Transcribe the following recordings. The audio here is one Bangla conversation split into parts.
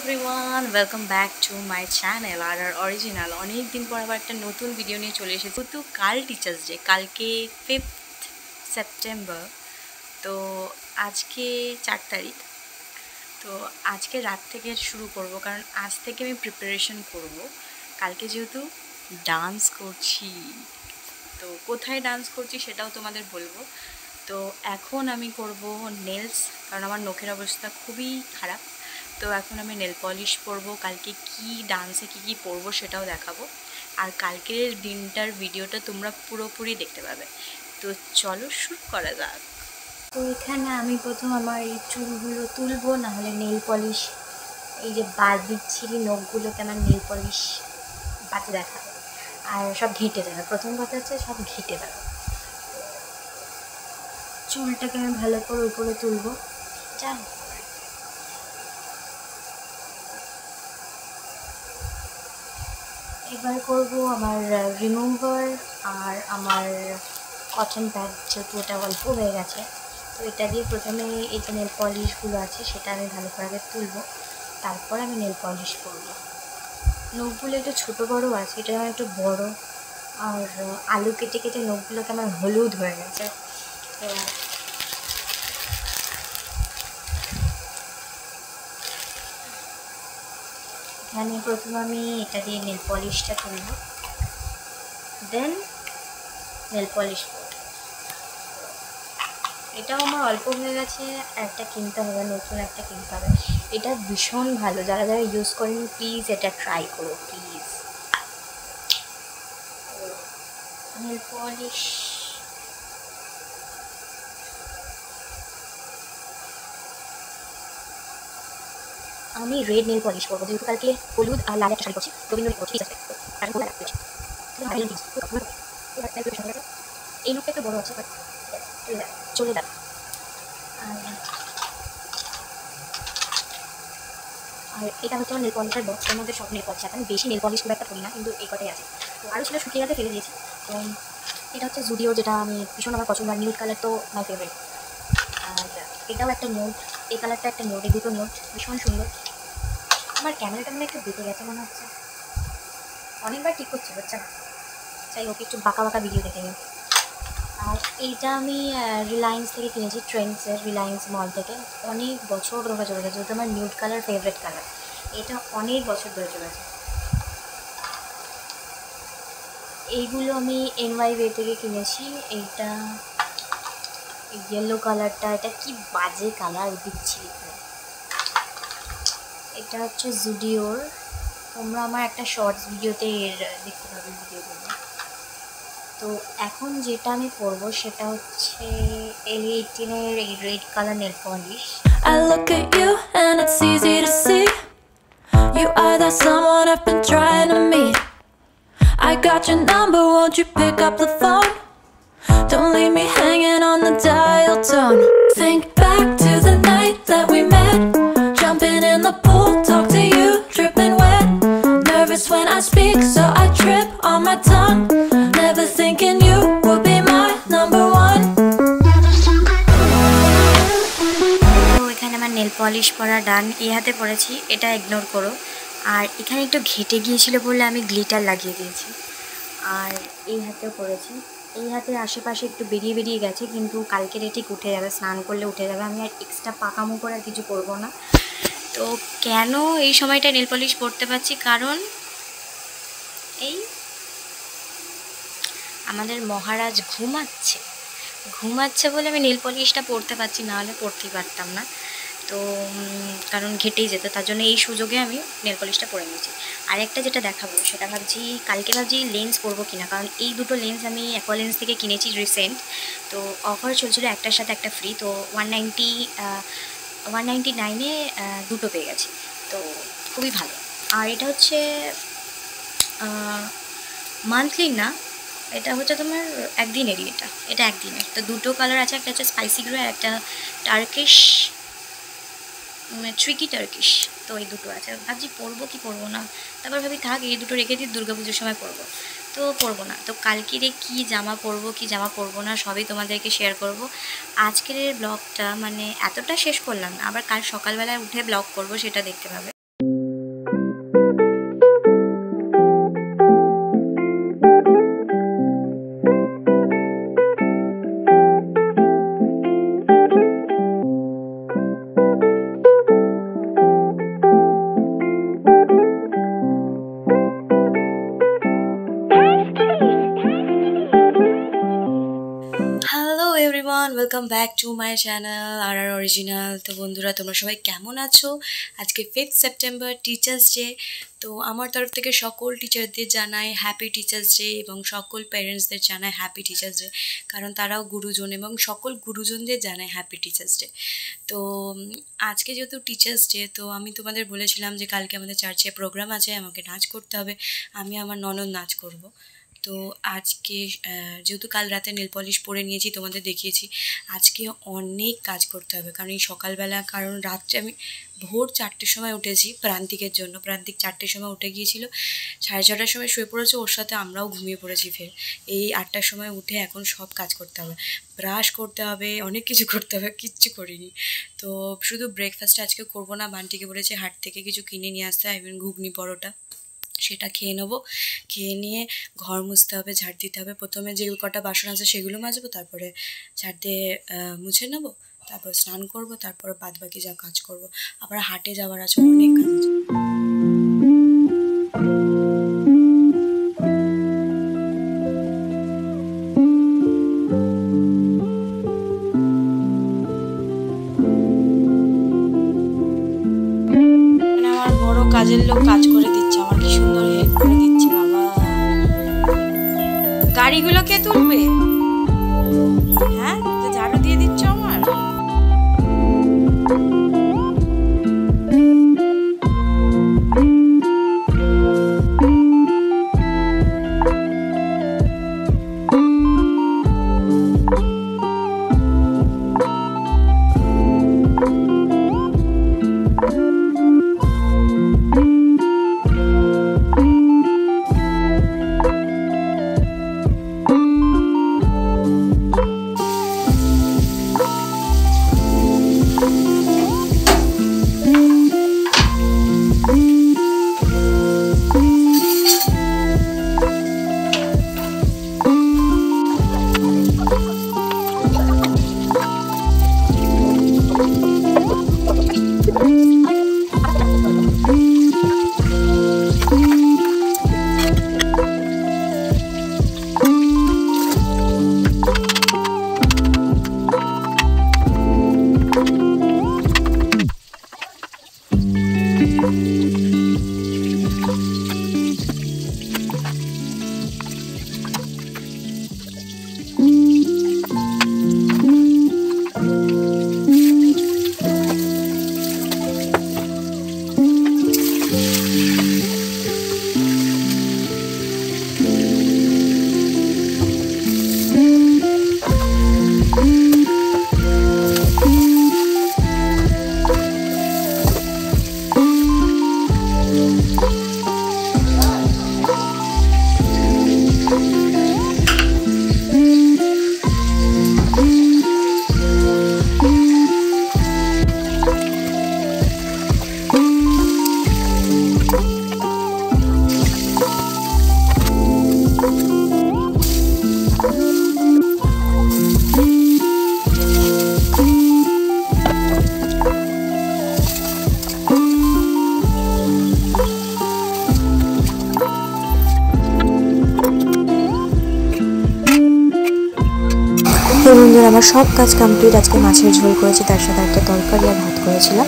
Everyone, welcome back to my channel আর অরিজিনাল। অনেক দিন পর আবার একটা নতুন ভিডিও নিয়ে চলে এসেছি। তো কাল টিচার্স ডে, কালকে 5th সেপ্টেম্বর। তো আজকে 4 তারিখ। তো আজকে রাত থেকে শুরু করব, কারণ আজ থেকে আমি প্রিপারেশন করব। কালকে যেহেতু ডান্স করছি, তো কোথায় ডান্স করছি সেটাও তোমাদের বলবো। তো এখন আমি করব নেলস, কারণ আমার নখের অবস্থা খুবই খারাপ। তো এখন আমি নেল পলিশ পরবো। কালকে কি ডান্সে কি পরবো সেটাও দেখাবো। আর কালকের দিনটার ভিডিওটা তোমরা পুরোপুরি দেখতে পাবে। তো চলো শুরু করা যাক। তো এখানে আমি প্রথম আমার এই চুলগুলো তুলবো, নাহলে নেল পলিশ, এই যে বাদ দিচ্ছিলি নখগুলোকে আমার নেল পলিশ বাজে দেখাবে আর সব ঘেঁটে যাবে। প্রথম কথা হচ্ছে সব ঘেঁটে যাবে। চুলটাকে আমি ভালো করে উপরে তুলবো। যাই এবার করবো আমার রিমুভার আর আমার কটন প্যাড, যেহেতু এটা অল্প হয়ে গেছে। তো এটা দিয়ে প্রথমে এই যে নেল পলিশগুলো আছে সেটা আমি ভালো করে আগে তুলবো, তারপর আমি নেল পলিশ করবো। নখগুলো একটু ছোটো বড়ো আছে, এটা আমার একটু বড়ো। আর আলু কেটে কেটে নখগুলোকে আমার হলুদ হয়ে গেছে। তো এখানে প্রথমে আমি এটা দিয়ে নেল পলিশটা তুলব, দেন নেল পলিশ করব। এটাও আমার অল্প হয়ে গেছে, একটা কিনতে হবে, নতুন একটা কিনতে হবে। এটা ভীষণ ভালো, যারা যারা ইউজ করেনি প্লিজ এটা ট্রাই করো প্লিজ। নেল পলিশ আমি রেড নেল পলিশ করবো, যেহেতু কালকে হলুদ আর লাল একটা শাড়ি করছি, রবীন্দ্র করছি। এই নোটটা একটু বড় আছে, চলে যাবে। আর এটা হচ্ছে আমার নেল পলিশের বক্স, এর মধ্যে সব নেল পলিশ আছে। আমি বেশি নেল পলিশ খুব একটা করি না, কিন্তু এই কটাই আছে। তো আরও ছিল, শুকিয়ে গেছে, ফেলে দিয়েছি। তো এটা হচ্ছে জুডিও, যেটা আমি ভীষণ আমার পছন্দ। আর নিউড কালার তো মাই ফেভারিট। আর এটাও একটা নিউড, এই কালারটা একটা নিউড, এই দুটো নিউড ভীষণ সুন্দর। আমার ক্যামেরাটা মানে একটু বেঁকে গেছে মনে হচ্ছে, অনেকবার ঠিক হচ্ছে না। চাই ওকে একটু বাঁকা বাঁকা ভিডিও দেখে নিই। আর এইটা আমি রিলায়েন্স থেকে কিনেছি, ট্রেন্ডসের রিলায়েন্স মল থেকে। অনেক বছর ধরে চলে গেছে, যেহেতু আমার নিউড কালার ফেভারিট কালার। এটা অনেক বছর ধরে চলেছে। এইগুলো আমি NYWay থেকে কিনেছি। এইটা ইয়েলো কালারটা, এটা কি বাজে কালার দিচ্ছি। এটা হচ্ছে জুডিওর, তোমরা আমার একটা শর্টস ভিডিওতে এর দেখতে পাবে ভিডিওগুলো। তো এখন যেটা আমি করবো সেটা হচ্ছে L18-এর এই red colour nail polish. I look at you and it's easy to see you are that someone I've been trying to meet. I got your number, won't you pick up the phone? Don't leave me hanging on the dial tone. Think back to the night that we met, jumping in the pool, talk to you, dripping wet. Nervous when I speak, so I trip on my tongue. Never thinking you would be my number one. তো এখানে আমার নেল পলিশ করা ডান। এই হাতে পরেছি, এটা ইগনোর করো। আর এখানে একটু ঘেটে গিয়েছিল বলে আমি গ্লিটার লাগিয়ে দিয়েছি। আর এই হাতেও পরেছি, এই হাতের আশেপাশে একটু বেরিয়ে বেরিয়ে গেছে, কিন্তু কালকে ঠিক উঠে যাবে, স্নান করলে উঠে যাবে। আমি আর এক্সট্রা পাকামো করে আর কিছু করবো না। তো কেন এই সময়টা নেল পলিশ পরতে পারছি, কারণ এই আমাদের মহারাজ ঘুমাচ্ছে বলে আমি নেল পলিশটা পরতে পারছি, না হলে পরতেই পারতাম না। তো কারণ ঘেটেই যেত, তার জন্য এই সুযোগে আমি নেল পলিশটা পরে নিয়েছি। আর একটা যেটা দেখাবো সেটা কালকে ভাবছি লেন্স পরবো কিনা, কারণ এই দুটো লেন্স আমি অ্যাকোয়ালেন্স থেকে কিনেছি রিসেন্ট। তো অফার চলছিল একটার সাথে একটা ফ্রি, তো 199-এ দুটো পেয়ে গেছি। তো খুবই ভালো। আর এটা হচ্ছে মান্থলি না, এটা হচ্ছে তোমার একদিনেরই। এটা একদিনের। তো দুটো কালার আছে, একটা হচ্ছে স্পাইসি গ্রে আর একটা টার্কিশ, ট্রিকি টার্কিশ। তো এই দুটো আছে, ভাবছি পরবো কি পরবো না। তারপর ভাবি থাক, এই দুটো রেখে দিই, দুর্গাপুজোর সময় পরবো। তো পরবো না। তো কালকেরে কী জামা পরবো না সবই তোমাদেরকে শেয়ার করব। আজকের ব্লগটা মানে এতটা শেষ করলাম না, আবার কাল সকালবেলায় উঠে ব্লগ করব, সেটা দেখতে পাবে। Welcome back to my channel আর অরিজিনাল। তো বন্ধুরা, তোমরা সবাই কেমন আছো? আজকে 5th সেপ্টেম্বর টিচার্স ডে। তো আমার তরফ থেকে সকল টিচারদের জানাই হ্যাপি টিচার্স ডে এবং সকল প্যারেন্টসদের জানাই হ্যাপি টিচার্স ডে, কারণ তারাও গুরুজন এবং সকল গুরুজনদের জানাই হ্যাপি টিচার্স ডে। তো আজকে যেহেতু টিচার্স ডে, তো আমি তোমাদের বলেছিলাম যে কালকে আমাদের চার্চে প্রোগ্রাম আছে, আমাকে নাচ করতে হবে। আমি আমার ননদ নাচ করব। তো আজকে যেহেতু কাল রাতে নেল পলিশ পরে নিয়েছি, তোমাদের দেখিয়েছি, আজকে অনেক কাজ করতে হবে। কারণ এই সকালবেলা, কারণ রাত্রে আমি ভোর 4টের সময় উঠেছি প্রান্তিকের জন্য। প্রান্তিক 4টের সময় উঠে গিয়েছিল, 6:30টার সময় শুয়ে পড়েছে, ওর সাথে আমরাও ঘুমিয়ে পড়েছি। ফের এই 8টার সময় উঠে এখন সব কাজ করতে হবে, ব্রাশ করতে হবে, অনেক কিছু করতে হবে, কিচ্ছু করিনি। তো শুধু ব্রেকফাস্ট আজকে করবো না, বান্টিকে বলেছে হাট থেকে কিছু কিনে নিয়ে আসতে, ঘুগনি পরোটা, সেটা খেয়ে নেবো। খেয়ে নিয়ে ঘর মুছতে হবে, ঝাড় দিতে হবে। প্রথমে যে কটা বাসন আছে সেগুলো মাজবো, তারপরে ঝাড় দিয়ে মুছে নেবো, তারপর স্নান করব, তারপর বাদ বাকি যা কাজ করব। আবার হাটে যাওয়ার আছে, অনেক কাজ আছে। আমার বড় কাজের লোক কাজ করে দিচ্ছে, আমার কি সুন্দর হেল্প করে দিচ্ছে। বাবা, গাড়িগুলো কে তুলবে? হ্যাঁ, ঝাড়ু দিয়ে দিচ্ছ আমার। বন্ধুরা, আমার সব কাজ কমপ্লিট। আজকে মাছের ঝোল করেছি, তার সাথে একটা তরকারি আর ভাত করেছিলাম।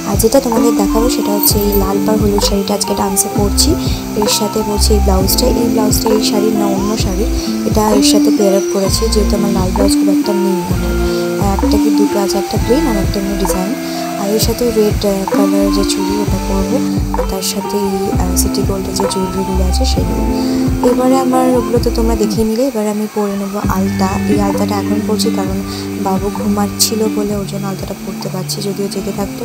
আর যেটা তোমাদের দেখাবো সেটা হচ্ছে এই লাল পাড় হলুদ শাড়িটা আজকে ডান্সে পরছি। এর সাথে পরছি এই ব্লাউজটা। এই শাড়ির না অন্য শাড়ির, এটা এর সাথে পেয়ার আপ করেছি, যেহেতু আমার লাল ব্লাউজ খুব একটা নেই, মানে একটা কি দুটো আছে, একটা প্লেন আর একটা এমনি ডিজাইন। আর এর সাথে রেড কালার যে চুড়ি ওটা পরবো, আর তার সাথে এই সিটি গোল্ডের যে জুয়েলারিগুলো আছে সেগুলো। এবারে আমার ওগুলো তো তোমরা দেখিয়ে নিলে, এবারে আমি পরে নেবো আলতা। এই আলতাটা এখন পরছি কারণ বাবু ঘুমাচ্ছিল বলে ওর জন্য আলতাটা পরতে পারছি, যদিও জেগে থাকতো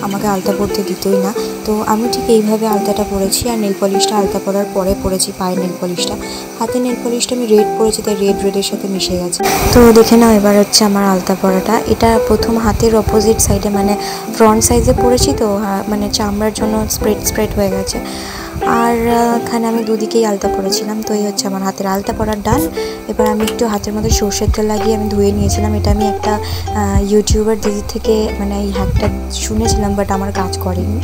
আমাকে আলতা পরতে দিতই না। তো আমি ঠিক এইভাবে আলতাটা পরেছি। আর নেল পলিশটা আলতা পরার পরে পরেছি পায়ে নেল পলিশটা। হাতে নেল পলিশটা আমি রেড পরেছি, তাই রেডের সাথে মিশে গেছে। তো দেখে নাও এবার হচ্ছে আমার আলতা পরাটা। এটা প্রথম হাতের অপোজিট সাইডে, মানে ফ্রন্ট সাইডে পরেছি, তো মানে চামড়ার জন্য স্প্রেড হয়ে গেছে। আর এখানে আমি দুদিকেই আলতা পরেছিলাম। তো এই হচ্ছে আমার হাতের আলতা পরার ডান। এবার আমি একটু হাতের মধ্যে সর্ষের তেল লাগিয়ে আমি ধুয়ে নিয়েছিলাম। এটা আমি একটা ইউটিউবার দিদির থেকে মানে এই হ্যাকটা শুনেছিলাম, বাট আমার কাজ করেনি,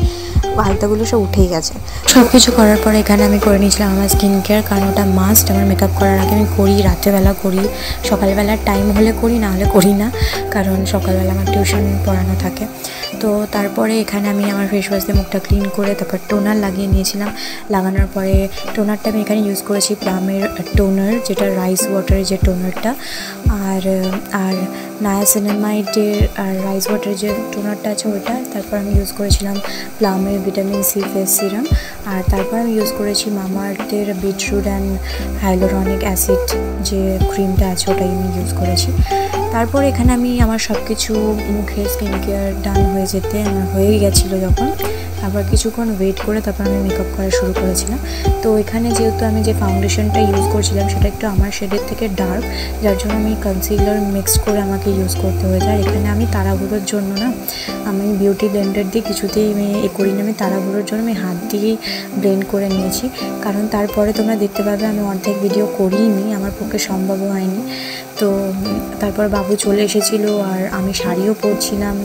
আলতাগুলো সব উঠেই গেছে। সব কিছু করার পরে এখানে আমি করে নিয়েছিলাম আমার স্কিন কেয়ার, কারণ ওটা মাস্ট। আমার মেকআপ করার আগে আমি করি, রাত্রেবেলা করি, সকালবেলার টাইম হলে করি, না হলে করি না, কারণ সকালবেলা আমার টিউশন পড়ানো থাকে। তো তারপরে এখানে আমি আমার ফেস ওয়াশ দিয়ে মুখটা ক্লিন করে তারপর টোনার লাগিয়ে নিয়েছিলাম। লাগানোর পরে টোনারটা আমি এখানে ইউজ করেছি প্লামের টোনার, যেটা রাইস ওয়াটারের যে টোনারটা, আর নায়াসিনামাইডের আর রাইস ওয়াটারের যে টোনারটা আছে ওইটা। তারপর আমি ইউজ করেছিলাম প্লামের ভিটামিন সি ফেস সিরাম, আর তারপর আমি ইউজ করেছি মামাআর্থের বিটরুট অ্যান্ড হাইলোরনিক অ্যাসিড যে ক্রিমটা আছে ওটাই আমি ইউজ করেছি। তারপর এখানে আমি আমার সব কিছু মুখের স্কিন কেয়ার ডান হয়ে যেতে আমার হয়ে গেছিলো যখন, তারপর কিছুক্ষণ ওয়েট করে তারপর আমি মেকআপ করা শুরু করেছিলাম। তো এখানে যেহেতু আমি যে ফাউন্ডেশনটা ইউজ করছিলাম সেটা একটু আমার শেডের থেকে ডার্ক, যার জন্য আমি কনসিলার মিক্স করে আমাকে ইউজ করতে হয়েছে। আর এখানে আমি তাড়াহুড়োর জন্য না, আমি বিউটি ব্লেন্ডার দিয়ে কিছুতেই আমি করিনি, আমি তাড়াহুড়োর জন্য আমি হাত দিয়েই ব্লেন্ড করে নিয়েছি, কারণ তারপরে তোমরা দেখতে পাবে আমি অর্ধেক ভিডিও করিনি, আমার পক্ষে সম্ভব হয়নি। তো তারপর বাবু চলে এসেছিলো আর আমি শাড়িও পরছিলাম,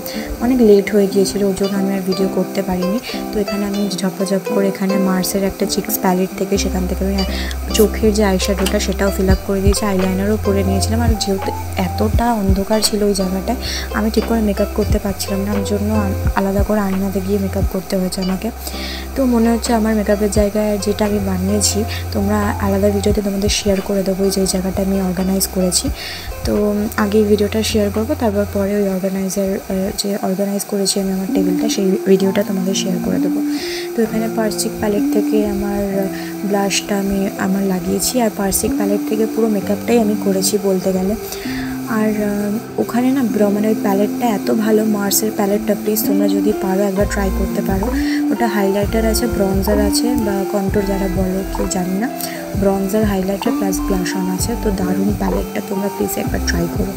অনেক লেট হয়ে গিয়েছিলো, ওই জন্য আমি আর ভিডিও করতে পারিনি। তো এখানে আমি ঝপাঝপ করে এখানে মার্সের একটা চিক্স প্যালেট থেকে সেখান থেকে আমি চোখের যে আইশ্যাডোটা সেটাও ফিল আপ করে দিয়েছি, আইলাইনারও করে নিয়েছিলাম। আর যেহেতু এতটা অন্ধকার ছিল ওই জায়গাটায়, আমি ঠিক করে মেকআপ করতে পারছিলাম না, ওর জন্য আলাদা করে আয়নাতে গিয়ে মেকআপ করতে হয়েছে আমাকে। তো মনে হচ্ছে আমার মেকআপের জায়গায় যেটা আমি বানিয়েছি তোমরা আলাদা ভিডিওতে তোমাদের শেয়ার করে দেবো, যে জায়গাটা আমি অর্গানাইজ করেছি। তো আগে ভিডিওটা শেয়ার করবো, তারপর পরে ওই যে অর্গানাইজ করেছি আমি আমার টেবিলটা, সেই ভিডিওটা তোমাদের শেয়ার করে দেবো। তো এখানে পার্সিক প্যালেট থেকে আমার ব্লাশটা আমি লাগিয়েছি, আর পার্সিক প্যালেট থেকে পুরো মেকআপটাই আমি করেছি বলতে গেলে। আর ওখানে না মানে ওই প্যালেটটা এত ভালো, মার্সের প্যালেটটা, প্লিজ তোমরা যদি পারো একবার ট্রাই করতে পারো। ওটা হাইলাইটার আছে, ব্রঞ্জার আছে, বা কন্ট্রোর যারা বলো কেউ জানি না, bronzer, highlighter plus blush on আছে। তো দারুণ প্যালেটটা, তোমরা প্লিজ একবার ট্রাই করো।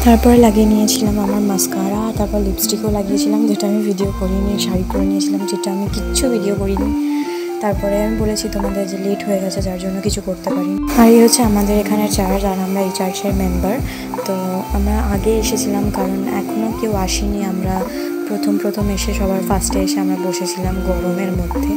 তারপরে লাগিয়ে নিয়েছিলাম আমার মাস্কারা, তারপর লিপস্টিকও লাগিয়েছিলাম, যেটা আমি ভিডিও করিনি, শাড়ি পরে নিয়েছিলাম, যেটা আমি কিচ্ছু ভিডিও করিনি। তারপরে আমি বলেছি তোমাদের যে লেট হয়ে গেছে যার জন্য কিছু করতে পারিনি। আর এই হচ্ছে আমাদের এখানে চার্চ, আর আমরা এই চার্চের মেম্বার। তো আমরা আগে এসেছিলাম কারণ এখনও কেউ আসেনি, আমরা প্রথম এসে সবার ফার্স্টে এসে আমরা বসেছিলাম গরমের মধ্যে।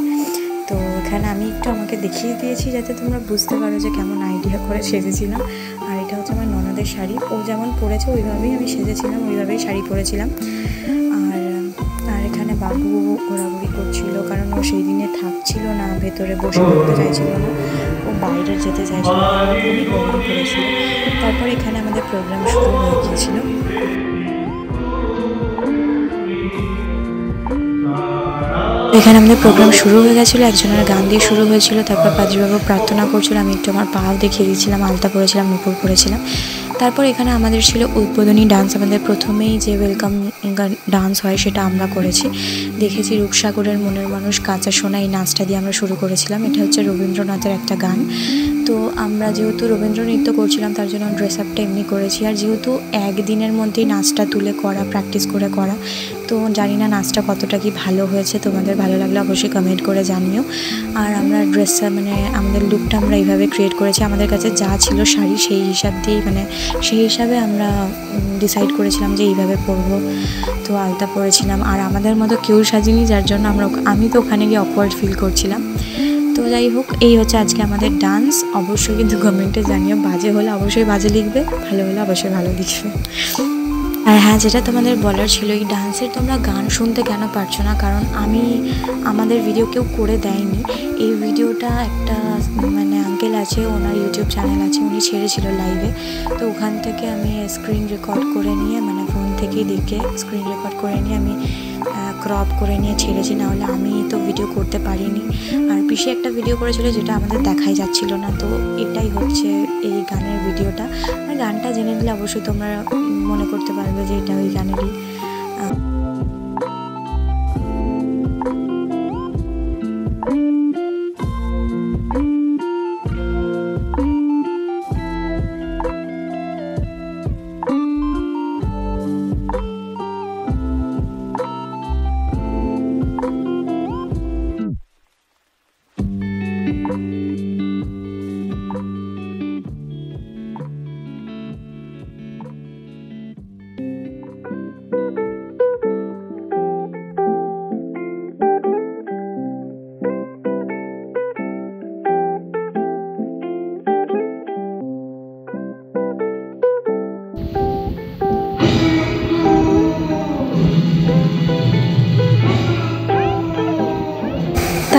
তো এখানে আমি একটু আমাকে দেখিয়ে দিয়েছি যাতে তোমরা বুঝতে পারো যে কেমন আইডিয়া করে সেজেছিলাম। আর এটা হচ্ছে আমার ননদের শাড়ি, ও যেমন পরেছে ওইভাবেই আমি সেজেছিলাম, ওইভাবেই শাড়ি পরেছিলাম। আর এখানে বাবু ঘোরাঘুরি করছিল, কারণ ও সেই দিনে থাকছিল না, ভেতরে বসে থাকতে চাইছিল না, ও বাইরে যেতে চাইছিল, খুবই গরম করেছিল। তারপর এখানে আমাদের প্রোগ্রাম শুরু হয়ে গিয়েছিল। এখানে আমাদের প্রোগ্রাম শুরু হয়ে গেছিলো, একজনের গান দিয়ে শুরু হয়েছিল, তারপর পাদ্রীবাবু প্রার্থনা করছিল, আমি একটু আমার পাও দেখিয়ে দিয়েছিলাম, আলতা পরেছিলাম, নুপুর পরেছিলাম। তারপর এখানে আমাদের ছিল উদ্বোধনী ডান্স, আমাদের প্রথমেই যে ওয়েলকাম ডান্স হয় সেটা আমরা করেছি। দেখেছি রূপসাগরের মনের মানুষ কাঁচা সোনা, এই নাচটা দিয়ে আমরা শুরু করেছিলাম। এটা হচ্ছে রবীন্দ্রনাথের একটা গান। তো আমরা যেহেতু রবীন্দ্র নৃত্য করছিলাম তার জন্য ড্রেস আপটা এমনি করেছি, আর যেহেতু একদিনের মধ্যেই নাচটা তুলে করা, প্র্যাকটিস করে করা, তো জানি না নাচটা কতটা কি ভালো হয়েছে, তোমাদের ভালো লাগলে অবশ্যই কমেন্ট করে জানিও। আর আমরা ড্রেসটা আমাদের লুকটা আমরা এইভাবে ক্রিয়েট করেছি, আমাদের কাছে যা ছিল শাড়ি সেই হিসাব দিয়েই সেই হিসাবে আমরা ডিসাইড করেছিলাম যে এইভাবে পরবো। তো আলতা পরেছিলাম, আর আমাদের মতো কেউ সাজিনি, যার জন্য আমি তো ওখানে গিয়ে অকওয়ার্ড ফিল করছিলাম। তো যাই হোক, এই হচ্ছে আজকে আমাদের ডান্স। অবশ্যই কিন্তু কমেন্টে জানিও, বাজে হলে অবশ্যই বাজে লিখবে, ভালো হলে অবশ্যই ভালো লিখবে। আর হ্যাঁ, যেটা তোমাদের বলার ছিল, এই ডান্সের তোমরা গান শুনতে কেন পারছো না, কারণ আমাদের ভিডিও কেউ করে দেয়নি। এই ভিডিওটা একটা আঙ্কেল আছে, ওনার ইউটিউব চ্যানেল আছে, উনি ছেড়েছিল লাইভে। তো ওখান থেকে আমি স্ক্রিন রেকর্ড করে নিয়ে ফোন থেকেই দেখে স্ক্রিন রেকর্ড করে নিয়ে আমি ক্রপ করে নিয়ে ছেড়েছি, নাহলে আমি তো ভিডিও করতে পারিনি। আর পিসে একটা ভিডিও করেছিল যেটা আমাদের দেখাই যাচ্ছিল না। তো এটাই হচ্ছে এই গানের ভিডিওটা। আর গানটা জেনে নিলে অবশ্যই তোমরা মনে করতে পারবে যে এটা ওই গানেরই।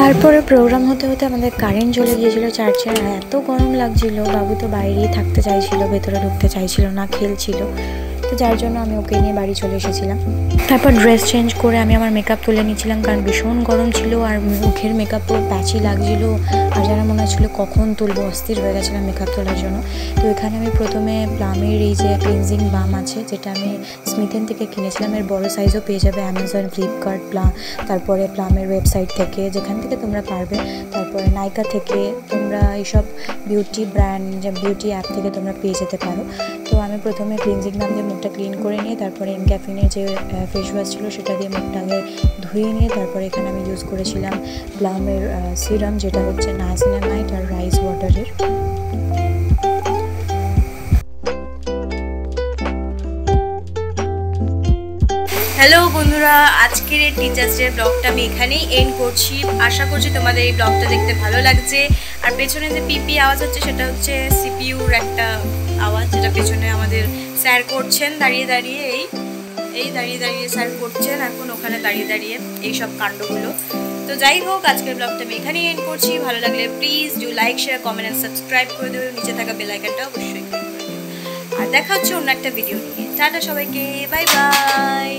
তারপরে প্রোগ্রাম হতে হতে আমাদের কারেন্ট চলে গিয়েছিল চার্চে, আর এত গরম লাগছিল, বাবু তো বাইরেই থাকতে চাইছিল, ভেতরে ঢুকতে চাইছিল না, খেলছিল। তো যার জন্য আমি ওকে নিয়ে বাড়ি চলে এসেছিলাম। তারপর ড্রেস চেঞ্জ করে আমি আমার মেকআপ তুলে নিচ্ছিলাম, কারণ ভীষণ গরম ছিল আর মুখের মেকআপও প্যাচি লাগছিল, আর যেন মনে হচ্ছিলো কখন তুলবো, অস্থির হয়ে গেছিলাম মেকআপ তোলার জন্য। তো এখানে আমি প্রথমে প্লামের এই যে ক্লিনজিং বাম আছে, যেটা আমি স্মিথেন থেকে কিনেছিলাম, এর বড় সাইজও পেয়ে যাবে অ্যামাজন, ফ্লিপকার্ট, তারপরে প্লামের ওয়েবসাইট থেকে, যেখান থেকে তোমরা পারবে। তারপরে নাইকা থেকে, তোমরা এইসব বিউটি ব্র্যান্ড, বিউটি অ্যাপ থেকে তোমরা পেয়ে যেতে পারো। তো আমি প্রথমে ক্লিনজিং বাম দিয়ে মুখটা ক্লিন করে নিয়ে তারপরে এমক্যাফিনের যে ফেস ওয়াশ ছিল সেটা দিয়ে মুখটাকে ধুয়ে নিয়ে তারপরে এখানে আমি ইউজ করেছিলাম প্লামের সিরাম, যেটা হচ্ছে নাইসিনামাইড আর রাইস ওয়াটারের। হ্যালো বন্ধুরা, আজকের এই টিচার্স ডে ব্লগটা আমি এখানেই এন্ড করছি। আশা করছি তোমাদের এই ব্লগটা দেখতে ভালো লাগছে। আর পেছনে যে পিপি আওয়াজ হচ্ছে সেটা হচ্ছে সিপিইউর একটা আওয়াজ, যেটা পেছনে আমাদের স্যার করছেন দাঁড়িয়ে দাঁড়িয়ে, এই দাঁড়িয়ে দাঁড়িয়ে স্যার করছেন এখন ওখানে দাঁড়িয়ে দাঁড়িয়ে এই সব কাণ্ডগুলো। তো যাই হোক, আজকের ব্লগটা আমি এখানেই এন্ড করছি। ভালো লাগলে please do like, share, comment and subscribe করে দেবে, নিচে থাকা বেল আইকনটা অবশ্যই ক্লিক করে দেবে। আর দেখা হচ্ছে অন্য একটা ভিডিও নিয়ে। টাটা সবাইকে, বাই বাই।